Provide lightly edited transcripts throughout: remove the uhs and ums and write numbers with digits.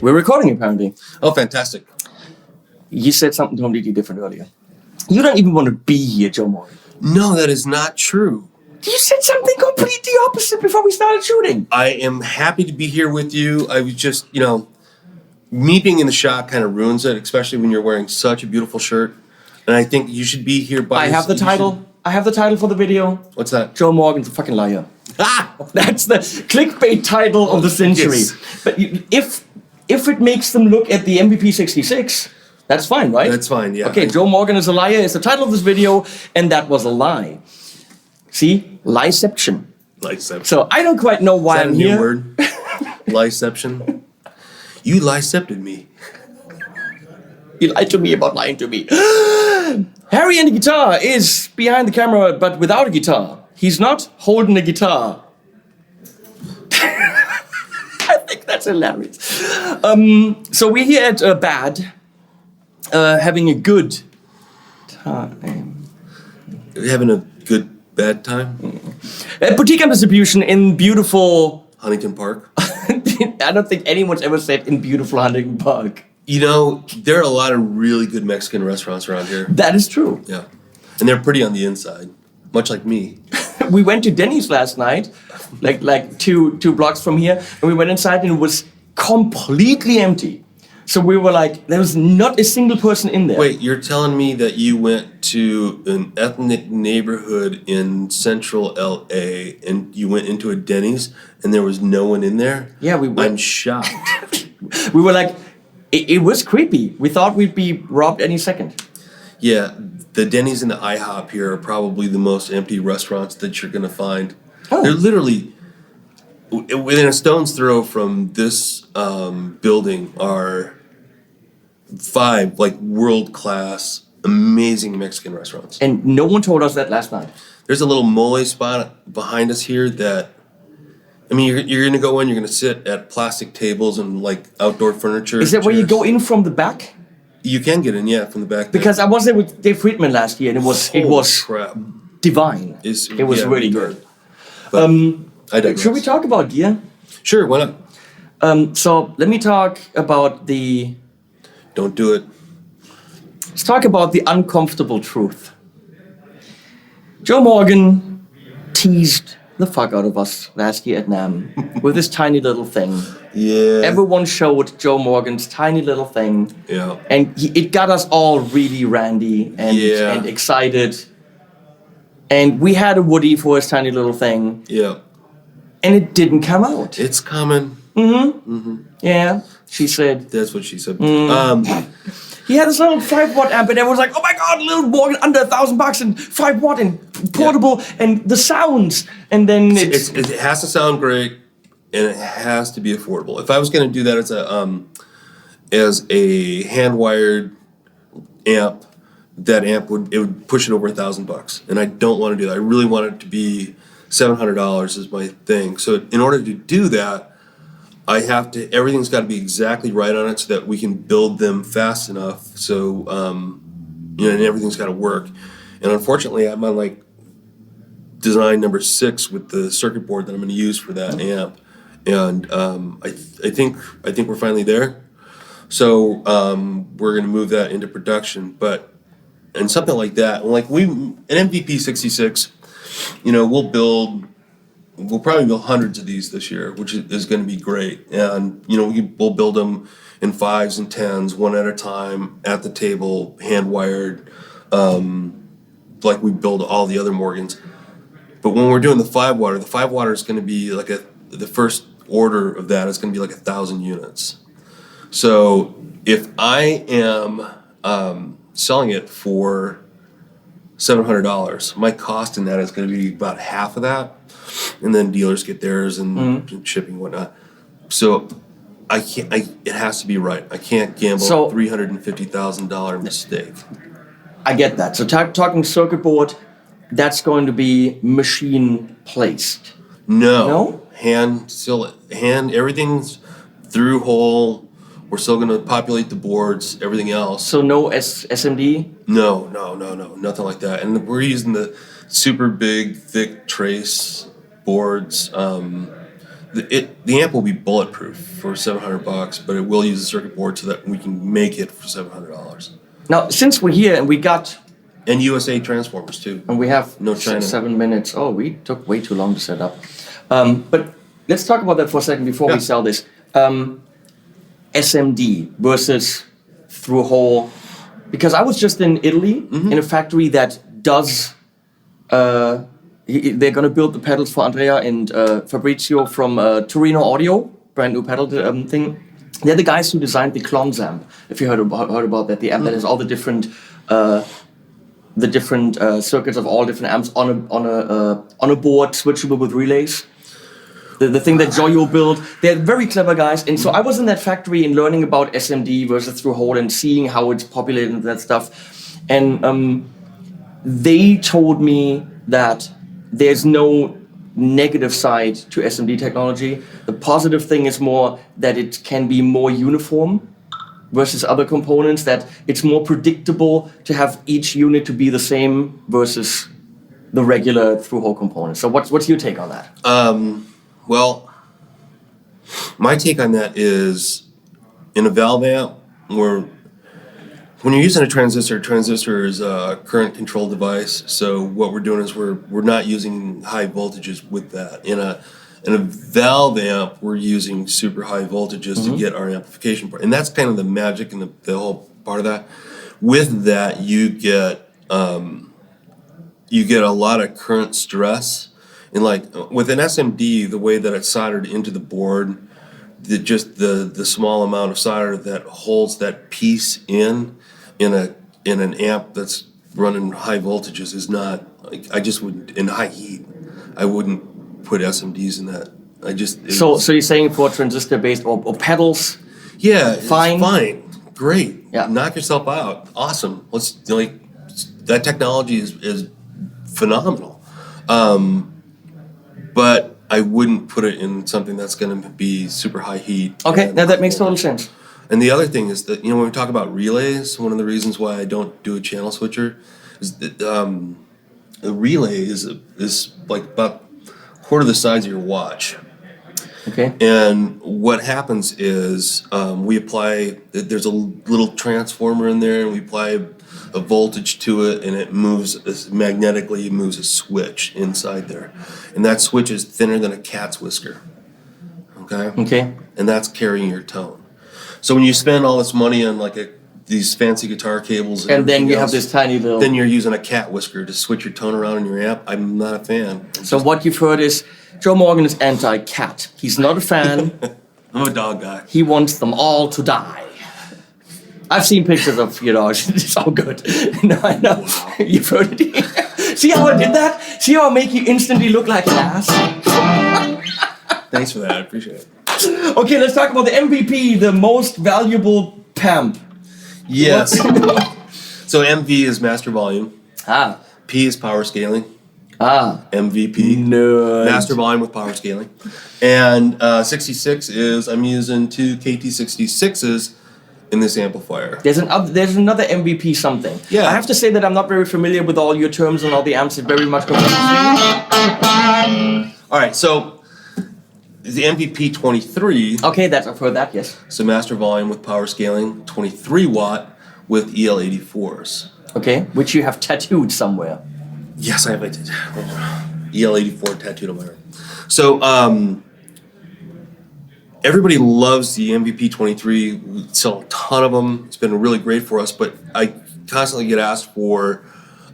We're recording apparently. Oh, fantastic. You said something completely different earlier. You don't even want to be here, Joe Morgan. No, that is not true. You said something completely opposite before we started shooting. I am happy to be here with you. I was just, me being in the shot kind of ruins it, especially when you're wearing such a beautiful shirt. And I think you should be here by I have the title. I have the title for the video. What's that? Joe Morgan's a fucking liar. Ah! That's the clickbait title of the century. Yes. But if it makes them look at the MVP66, that's fine, right? That's fine, yeah. Okay, Joe Morgan is a liar is the title of this video, and that was a lie. See? Lieception. Lieception. So I don't quite know why I'm here. Is that a new word? Lieception? You liecepted me. You lied to me about lying to me. Harry and the guitar is behind the camera, but without a guitar. He's not holding a guitar. I think that's hilarious. So we're here at Bad, having a good time. Having a good, bad time? Boutique and distribution in beautiful... Huntington Park? I don't think anyone's ever said in beautiful Huntington Park. There are a lot of really good Mexican restaurants around here. That is true. Yeah. And they're pretty on the inside, much like me. We went to Denny's last night, like two blocks from here, and we went inside and it was completely empty. So we were like, there was not a single person in there. Wait, you're telling me that you went to an ethnic neighborhood in central LA and you went into a Denny's and there was no one in there? Yeah, we went. I'm shocked. We were like, it was creepy. We thought we'd be robbed any second. Yeah, the Denny's and the IHOP here are probably the most empty restaurants that you're going to find. Oh. They're literally within a stone's throw from this building are 5 world-class, amazing Mexican restaurants. And no one told us that last night. There's a little mole spot behind us here that, you're going to go in, you're going to sit at plastic tables and outdoor furniture. Is that where you chairs. go in from the back? You can get in, yeah, from the back. Because I was there with Dave Friedman last year and it was crap. divine. It was really good. I digress. Should we talk about gear? Sure, why not? So let me talk about the... Don't do it. Let's talk about the uncomfortable truth. Joe Morgan teased the fuck out of us last year at NAMM with this tiny little thing. Yeah. Everyone showed Joe Morgan's tiny little thing. Yeah. And it got us all really randy and excited. And we had a Woody for his tiny little thing. Yeah. And it didn't come out. It's coming. Yeah, she said. That's what she said. He had this little 5-watt amp and everyone was like, oh my god, little Morgan under $1,000 and 5-watt and portable and the sounds. And then it has to sound great and it has to be affordable. If I was going to do that as a hand-wired amp, that amp would push it over $1,000, and I don't want to do that. I really want it to be $700 is my thing. So in order to do that, everything's got to be exactly right on it so that we can build them fast enough. So and everything's got to work. And unfortunately, I'm on design number 6 with the circuit board that I'm going to use for that amp. And I think we're finally there. So we're going to move that into production. And something like that, an MVP66, we'll probably build hundreds of these this year, which is going to be great. And we'll build them in 5s and 10s, one at a time, at the table, hand wired, like we build all the other Morgans. But when we're doing the 5-watt is going to be the first order of that is going to be 1,000 units. So if I am selling it for $700, my cost in that is going to be about half of that, and then dealers get theirs and shipping and whatnot. So I can't. It has to be right. I can't gamble $350,000 mistake. I get that. So talking circuit board, that's going to be machine placed. No. Hand. Everything's through hole. We're still going to populate the boards, everything else. So no SMD? No, nothing like that. And we're using the super big, thick trace boards the amp will be bulletproof for $700, but it will use a circuit board so that we can make it for $700. Now, since we're here and we got And USA transformers too. and we have No China. 7 minutes. Oh, we took way too long to set up. But let's talk about that for a second before we Yeah. sell this. SMD versus through hole. Because I was just in Italy in a factory that does. They're going to build the pedals for Andrea and Fabrizio from Torino Audio, brand new pedal thing. They're the guys who designed the Clones amp. If you heard about that, the amp that has all the different circuits of all different amps on a board, switchable with relays. The thing that Joyo built. They're very clever guys, and so I was in that factory and learning about SMD versus through hole and seeing how it's populated and that stuff, and they told me that there's no negative side to SMD technology. The positive thing is more that it can be more uniform versus other components, that it's more predictable to have each unit to be the same versus the regular through-hole components. So what's your take on that? Well, my take on that is in a valve amp, when you're using a transistor is a current control device. So what we're doing is we're not using high voltages with that. In a valve amp, we're using super high voltages to get our amplification part, and that's kind of the magic and the whole part of that. With that, you get a lot of current stress, and like with an SMD, the way that it's soldered into the board, the small amount of solder that holds that piece in an amp that's running high voltages is not. I just wouldn't, in high heat, I wouldn't put SMDs in that. So you're saying for transistor-based or pedals? Yeah, fine, it's fine, great. Yeah, knock yourself out. Awesome. That technology is phenomenal. But I wouldn't put it in something that's going to be super high heat. Okay, now that makes total sense. And the other thing is that, when we talk about relays, one of the reasons why I don't do a channel switcher is that a relay is like about a quarter the size of your watch. Okay. And what happens is there's a little transformer in there, and we apply a voltage to it, and it magnetically moves a switch inside there. And that switch is thinner than a cat's whisker. Okay? And that's carrying your tone. So when you spend all this money on these fancy guitar cables and then you have this tiny little... Then you're using a cat whisker to switch your tone around in your amp. I'm not a fan. So what you've heard is Joe Morgan is anti-cat. He's not a fan. I'm a dog guy. He wants them all to die. I've seen pictures of, it's all good. No, I know. Wow. You've heard it. See how I did that? See how I make you instantly look like an ass? Thanks for that. I appreciate it. Okay, let's talk about the MVP, the most valuable PAMP. Yes. So MV is master volume. P is power scaling. MVP. No. Master volume with power scaling. And 66 is I'm using two KT66s in this amplifier. There's another MVP something. Yeah. I have to say that I'm not very familiar with all your terms and all the amps. It very much confusing. All right, so the MVP23. Okay, I've heard that, yes. So master volume with power scaling, 23 watt with EL84s. Okay, which you have tattooed somewhere. Yes, I have EL84 tattooed on my arm. So everybody loves the MVP23. We sell a ton of them. It's been really great for us, but I constantly get asked for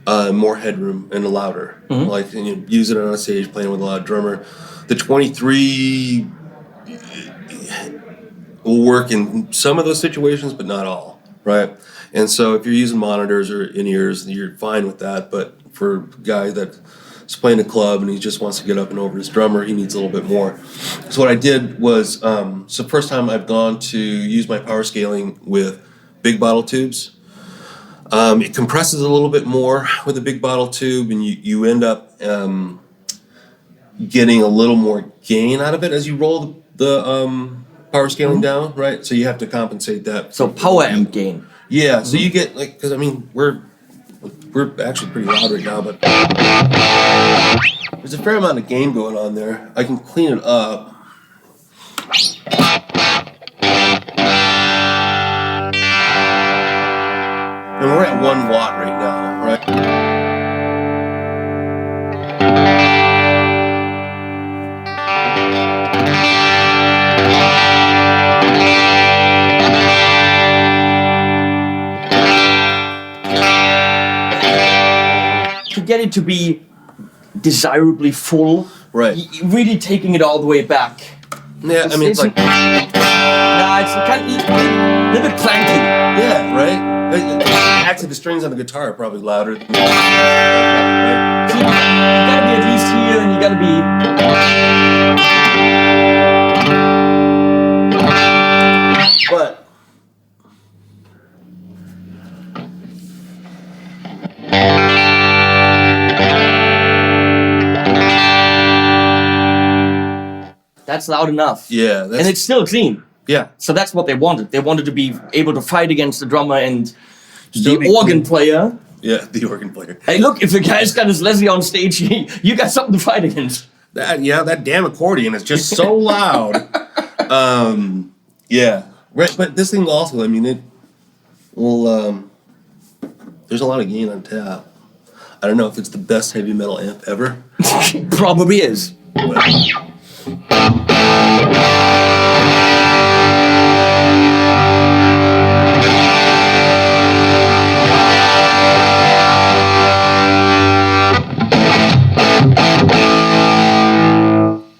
more headroom and louder. Use it on a stage, playing with a loud drummer. The 23 will work in some of those situations, but not all, right? And so if you're using monitors or in-ears, you're fine with that. But for a guy that's playing a club and he just wants to get up and over his drummer, he needs a little bit more. So what I did was, first time I've gone to use my power scaling with big bottle tubes. It compresses a little bit more with a big bottle tube, and you end up getting a little more gain out of it as you roll the power scaling down, right? So you have to compensate that. So power amp gain. Yeah, so you get because we're actually pretty loud right now, but there's a fair amount of gain going on there. I can clean it up. And we're at 1 watt right now, right? To get it to be desirably full, Right. Really taking it all the way back. Yeah, I mean, it's like, nah, it's kind of a little bit clanky. yeah, right? Actually, the strings on the guitar are probably louder than right? So you gotta be at least here, and you gotta be. But that's loud enough. Yeah, that's, And it's still clean. yeah. So that's what they wanted. They wanted to be able to fight against the drummer and Still the be organ clean. player. Yeah, the organ player. Hey, look, if the guy's got his Leslie on stage, you got something to fight against. That damn accordion is just so loud. Yeah. Right, but this thing also, I mean, it will, there's a lot of gain on tap. I don't know if it's the best heavy metal amp ever. Probably is.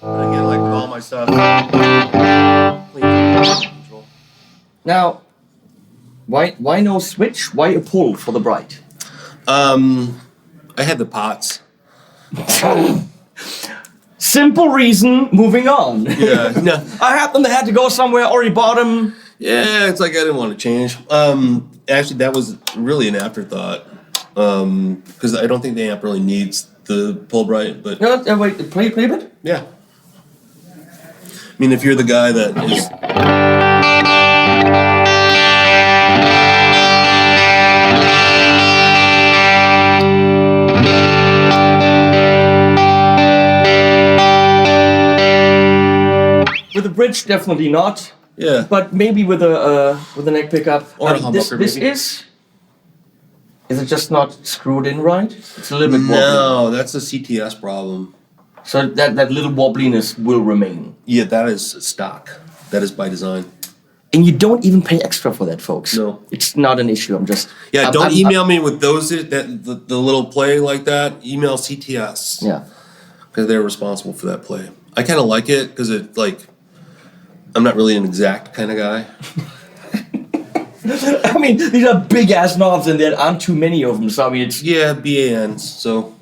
Again, like with all my stuff. Now, why no switch? Why a pull for the Bright? I had the pots. Simple reason, moving on. Yeah, no. I happened to have to go somewhere, already bought them. Yeah, it's like I didn't want to change. Actually, that was really an afterthought. Because I don't think the amp really needs the Pulbright, but No, wait, play a bit? yeah. I mean, if you're the guy that is. With a bridge, definitely not. Yeah. But maybe with a neck pickup. Or a this humbucker, this maybe. is it just not screwed in right? It's a little bit wobbly. No, that's a CTS problem. So that little wobbliness will remain. Yeah, that is stock. That is by design. And you don't even pay extra for that, folks. No. It's not an issue. I'm just. Yeah, don't email me with those the little play like that. Email CTS. Yeah. Because they're responsible for that play. I kind of like it because it like. I'm not really an exact kind of guy. I mean, these are big ass knobs, and there aren't too many of them. So I mean, it's. Yeah, BANs. So.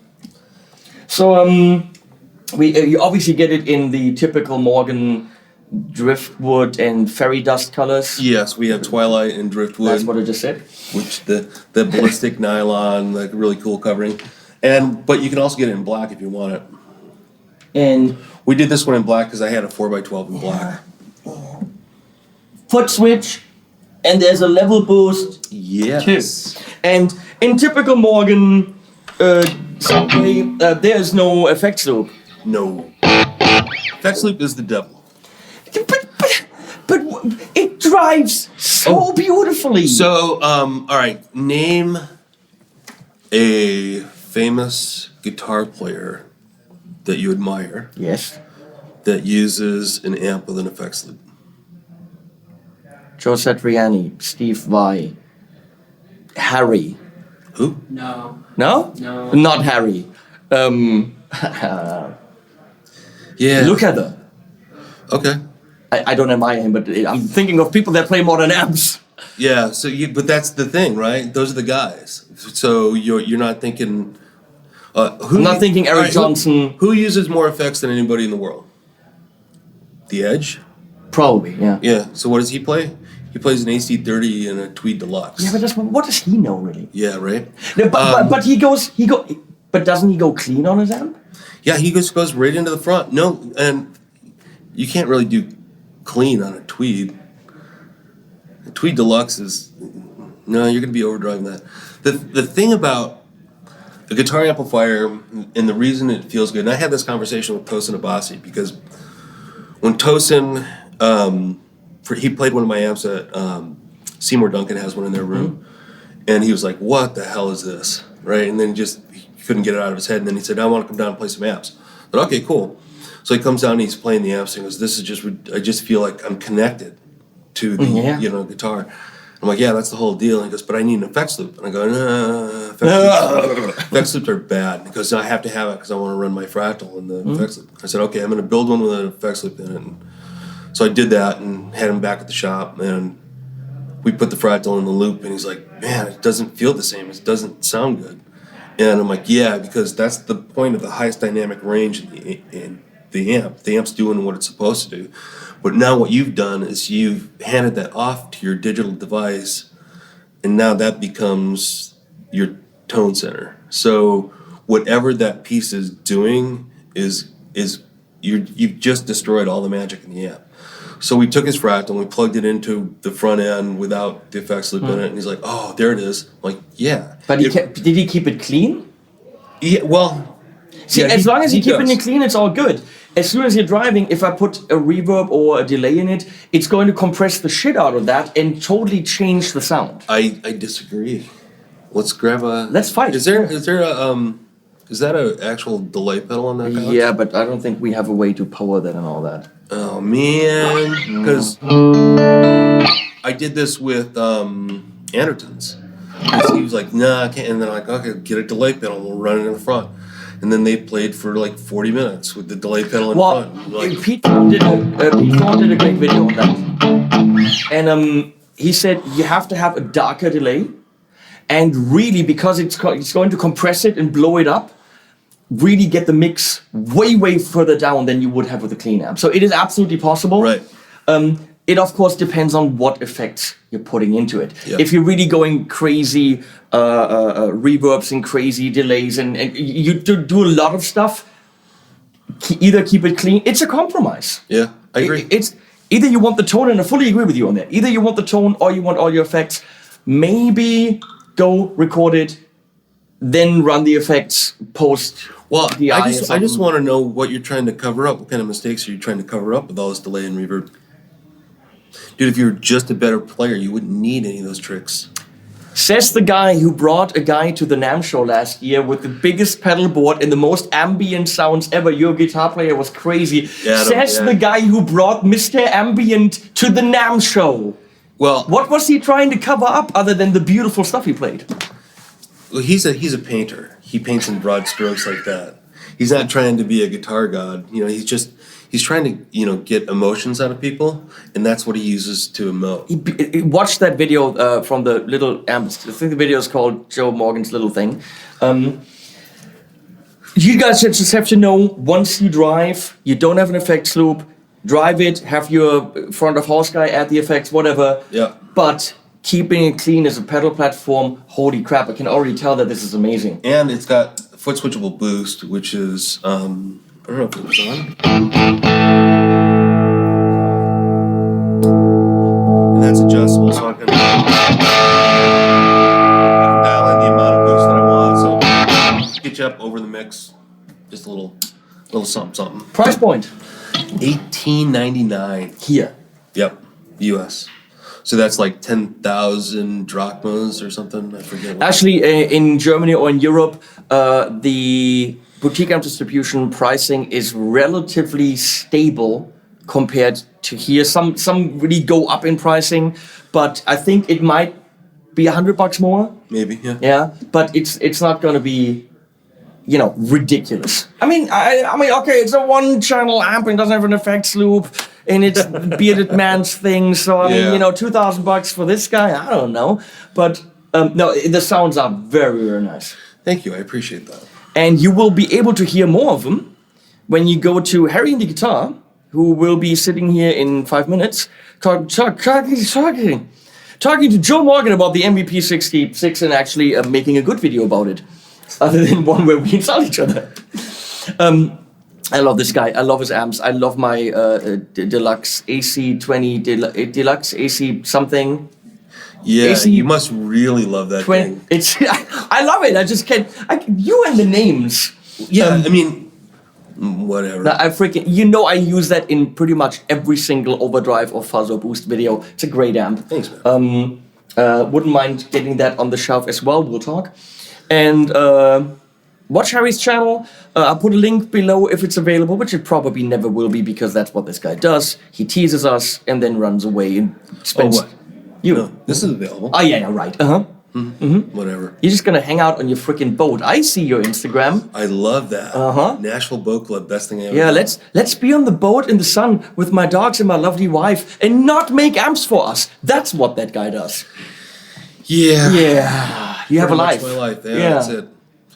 You obviously get it in the typical Morgan driftwood and fairy dust colors. Yes, we have Twilight and Driftwood. That's what I just said. Which the ballistic nylon, like really cool covering, but you can also get it in black if you want it. And We did this one in black because I had a 4x12 in black. foot switch, and there's a level boost Yes. too. And in typical Morgan way, there's no effects loop. No. Effects loop is the devil. But it drives so beautifully. So, all right, name a famous guitar player that you admire Yes. that uses an amp with an effects loop. Joe Satriani, Steve Vai, Harry. Who? No. No? No. Not Harry. Yeah. Look at her. Okay. I don't admire him, but I'm thinking of people that play modern amps. Yeah. So, but that's the thing, right? Those are the guys. So you're not thinking. Who, I'm not thinking Eric all right, Johnson. Who uses more effects than anybody in the world? The Edge. Probably, yeah. Yeah. So what does he play? He plays an AC30 and a Tweed Deluxe. Yeah, but what does he know really? Yeah. Right. No, but but doesn't he go clean on his amp? Yeah. He goes right into the front. No, and you can't really do clean on a Tweed. A Tweed Deluxe is no. You're going to be overdriving that. The thing about a guitar amplifier and the reason it feels good. And I had this conversation with Tosin Abasi because when Tosin he played one of my amps that Seymour Duncan has one in their room, and he was like, "What the hell is this?" Right, and then he couldn't get it out of his head, and then he said, "I want to come down and play some amps." But okay, cool. So he comes down and he's playing the amps and he goes, "This is just, I just feel like I'm connected to the guitar." I'm like, "Yeah, that's the whole deal." And he goes, "But I need an effects loop." And I go, "No, effects loops are bad." Because I have to have it because I want to run my fractal in the effects loop. I said, "Okay, I'm going to build one with an effects loop in it." And so I did that and had him back at the shop, and we put the fractal in the loop, and he's like, "Man, it doesn't feel the same. It doesn't sound good." And I'm like, "Yeah, because that's the point of the highest dynamic range in the amp. The amp's doing what it's supposed to do. But now what you've done is you've handed that off to your digital device, and now that becomes your tone center. So whatever that piece is doing is you've just destroyed all the magic in the amp." So we took his fractal and we plugged it into the front end without the effects loop in it, and he's like, "Oh, there it is." I'm like, "Yeah." But did he keep it clean? Yeah, well, see, yeah, as long as you keep does. it clean, it's all good. As soon as you're driving, if I put a reverb or a delay in it, it's going to compress the shit out of that and totally change the sound. I disagree. Let's grab a. Let's fight. Is there is that an actual delay pedal on that couch? Yeah, but I don't think we have a way to power that and all that. Oh man, because I did this with Andertons. He was like, "Nah, I can't." And then I'm like, "Okay, get a delay pedal. We'll run it in the front." And then they played for like 40 minutes with the delay pedal in front. Like, Pete Thorne did a great video on that, and he said you have to have a darker delay, and really because it's going to compress it and blow it up, really get the mix way further down than you would have with a clean amp. So it is absolutely possible. Right. It of course depends on what effects you're putting into it. Yep. If you're really going crazy reverbs and crazy delays and you do a lot of stuff, either keep it clean. It's a compromise. Yeah, I agree. It's either you want the tone, and I fully agree with you on that. Either you want the tone or you want all your effects. Maybe go record it, then run the effects post. Well, the I just want to know what you're trying to cover up. What kind of mistakes are you trying to cover up with all this delay and reverb? Dude, if you were just a better player, you wouldn't need any of those tricks. Says the guy who brought a guy to the NAMM show last year with the biggest pedal board and the most ambient sounds ever. Your guitar player was crazy. Says the guy who brought Mr. Ambient to the NAMM show. Well, what was he trying to cover up other than the beautiful stuff he played? Well, he's a painter. He paints in broad strokes like that. He's not trying to be a guitar god. You know, he's trying to, get emotions out of people, and that's what he uses to emote. Watch that video from the little amps. I think the video is called Joe Morgan's Little Thing. You guys just have to know, once you drive, you don't have an effects loop, drive it, have your front of house guy add the effects, whatever. Yeah. But keeping it clean as a pedal platform, holy crap, I can already tell that this is amazing. And it's got foot switchable boost, which is, I don't know if it was on. And that's adjustable, so I can dial in the amount of boost that I want. So get you up over the mix, just a little something. Price point? $18.99 here. Yep, US. So that's like 10,000 drachmas or something. I forget. Actually, in Germany or in Europe, the boutique amp distribution pricing is relatively stable compared to here. Some really go up in pricing, but I think it might be $100 more. Maybe, yeah. Yeah, but it's not going to be, ridiculous. I mean, okay, it's a one-channel amp and doesn't have an effects loop, and it's bearded man's thing. So I mean, $2,000 for this guy, I don't know, but no, the sounds are very, very nice. Thank you, I appreciate that. And you will be able to hear more of them when you go to Harry and the Guitar, who will be sitting here in 5 minutes, talking to Joe Morgan about the MVP66 and actually making a good video about it, other than one where we insult each other. I love this guy. I love his amps. I love my Deluxe AC20 Deluxe AC something. Yeah, AC you must really love that thing. I love it. I just can't. You and the names. Yeah, I mean, Whatever. I freaking, I use that in pretty much every single overdrive or fuzz or boost video. It's a great amp. Thanks, man. Wouldn't mind getting that on the shelf as well. We'll talk. And watch Harry's channel. I'll put a link below if it's available, which it probably never will be because that's what this guy does. He teases us and then runs away and spends. Oh, what? No, this is available. Oh yeah, right. Whatever. You're just gonna hang out on your freaking boat. I see your Instagram. I love that. Nashville Boat Club, best thing I ever. Yeah, done. let's be on the boat in the sun with my dogs and my lovely wife and not make amps for us. That's what that guy does. Yeah. Yeah, you have a life. My life. Yeah, that's it.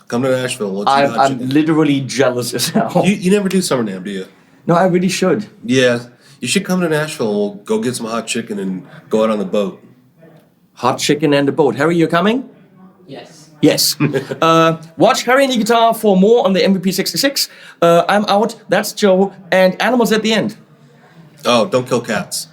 Come to Nashville. We'll I'm literally jealous as hell. You never do Summer Nam, do you? No, I really should. Yeah. You should come to Nashville and we'll go get some hot chicken and go out on the boat. Hot chicken and a boat. Harry, you're coming? Yes. Yes. Watch Harry and the Guitar for more on the MVP66. I'm out. That's Joe. And animals at the end. Oh, don't kill cats.